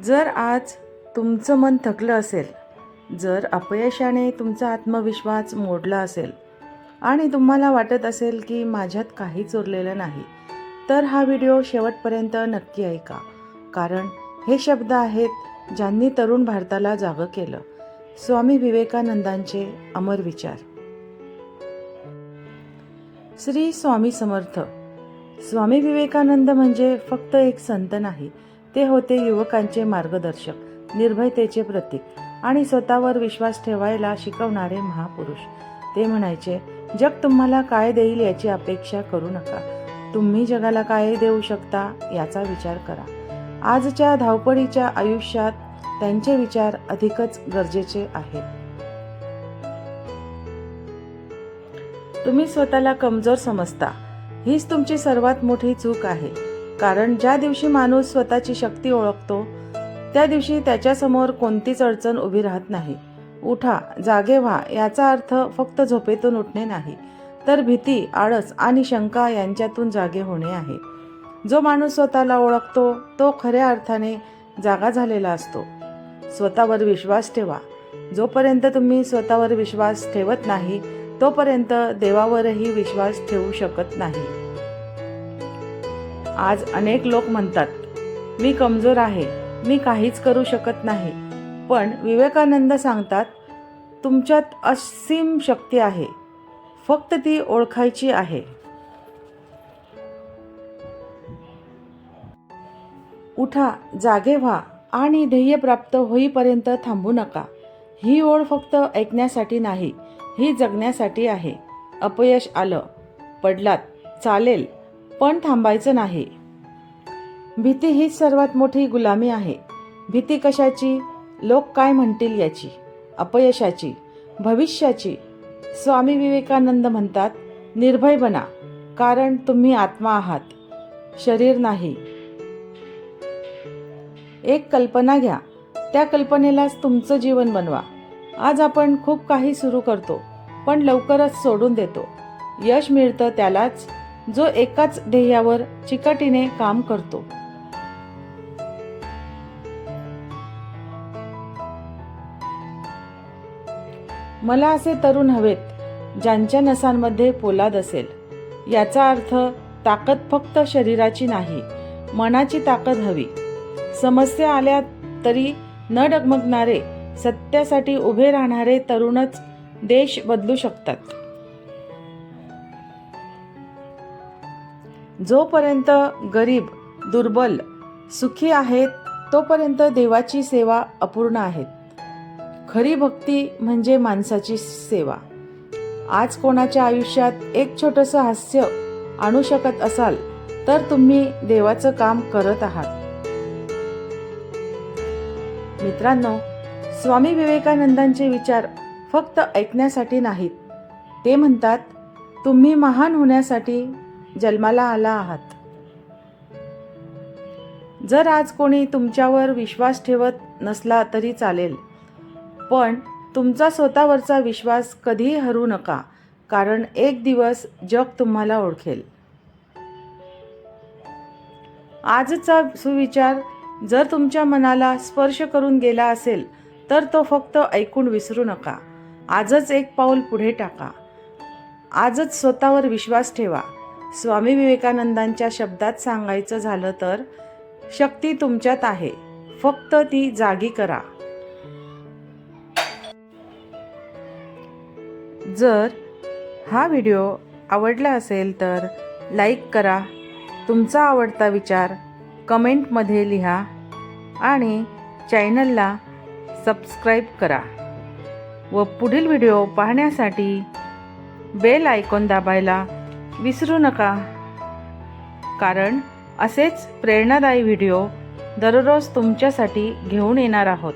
जर आज तुमचं मन थकलं असेल, जर अपयशाने तुमचा आत्मविश्वास मोडला असेल आणि तुम्हाला वाटत असेल की माझ्यात काहीच उरलेलं नाही, तर हा व्हिडिओ शेवटपर्यंत नक्की ऐका. कारण हे शब्द आहेत ज्यांनी तरुण भारताला जागं केलं. स्वामी विवेकानंदांचे अमर विचार. श्री स्वामी समर्थ. स्वामी विवेकानंद म्हणजे फक्त एक संत नाही, ते होते युवकांचे मार्गदर्शक, निर्भयतेचे प्रतीक आणि स्वतःवर विश्वास ठेवायला शिकवणारे महापुरुष. ते म्हणायचे, जग तुम्हाला काय देईल याची अपेक्षा करू नका, तुम्ही जगाला काय देऊ शकता याचा विचार करा. आजच्या धावपळीच्या आयुष्यात त्यांचे विचार अधिकच गरजेचे आहेत. तुम्ही स्वतःला कमजोर समजता, हीच तुमची सर्वात मोठी चूक आहे. कारण ज्या दिवशी माणूस स्वतःची शक्ती ओळखतो, त्या दिवशी त्याच्यासमोर कोणतीच अडचण उभी राहत नाही. उठा, जागे व्हा याचा अर्थ फक्त झोपेतून उठणे नाही, तर भीती, आळस आणि शंका यांच्यातून जागे होणे आहे. जो माणूस स्वतःला ओळखतो तो खऱ्या अर्थाने जागा झालेला असतो. स्वतःवर विश्वास ठेवा. जोपर्यंत तुम्ही स्वतःवर विश्वास ठेवत नाही, तोपर्यंत देवावरही विश्वास ठेवू शकत नाही. आज अनेक लोक म्हणतात, मी कमजोर आहे, मी काहीच करू शकत नाही. पण विवेकानंद सांगतात, तुमच्यात असीम शक्ती आहे, फक्त ती ओळखायची आहे. उठा, जागे व्हा आणि ध्येय प्राप्त होईपर्यंत थांबू नका. ही ओळ फक्त ऐकण्यासाठी नाही, ही जगण्यासाठी आहे. अपयश आलं, पडलात, चालेल, पण थांबायचं नाही. भीती हीच सर्वात मोठी गुलामी आहे. भीती कशाची? लोक काय म्हणतील याची, अपयशाची, भविष्याची. स्वामी विवेकानंद म्हणतात, निर्भय बना, कारण तुम्ही आत्मा आहात, शरीर नाही. एक कल्पना घ्या, त्या कल्पनेलाच तुमचं जीवन बनवा. आज आपण खूप काही सुरू करतो, पण लवकरच सोडून देतो. यश मिळतं त्यालाच जो एकाच ध्येयावर चिकाटीने काम करतो. मला असे तरुण हवेत ज्यांच्या नसांमध्ये पोलाद असेल. याचा अर्थ ताकद फक्त शरीराची नाही, मनाची ताकद हवी. समस्या आल्या तरी न डगमगणारे, सत्यासाठी उभे राहणारे तरुणच देश बदलू शकतात. जोपर्यंत गरीब, दुर्बल, सुखी आहेत, तोपर्यंत देवाची सेवा अपूर्ण आहे. खरी भक्ती म्हणजे माणसाची सेवा. आज कोणाच्या आयुष्यात एक छोटंसं हास्य आणू शकत असाल, तर तुम्ही देवाचं काम करत आहात. मित्रांनो, स्वामी विवेकानंदांचे विचार फक्त ऐकण्यासाठी नाहीत. ते म्हणतात, तुम्ही महान होण्यासाठी जन्माला आला आहात. जर आज कोणी तुमच्यावर विश्वास ठेवत नसला तरी चालेल, पण तुमचा स्वतःवरचा विश्वास कधीही हरू नका, कारण एक दिवस जग तुम्हाला ओळखेल. आजचा सुविचार जर तुमच्या मनाला स्पर्श करून गेला असेल, तर तो फक्त ऐकून विसरू नका. आजच एक पाऊल पुढे टाका. आजच स्वतःवर विश्वास ठेवा. स्वामी विवेकानंदांच्या शब्दात सांगायचं झालं तर, शक्ती तुमच्यात आहे, फक्त ती जागी करा. जर हा व्हिडिओ आवडला असेल तर लाईक करा. तुमचा आवडता विचार कमेंटमध्ये लिहा आणि चॅनलला सबस्क्राईब करा. व पुढील व्हिडिओ पाहण्यासाठी बेल आयकॉन दाबायला विसरू नका. कारण असेच प्रेरणादायी व्हिडिओ दररोज तुमच्यासाठी घेऊन येणार आहोत.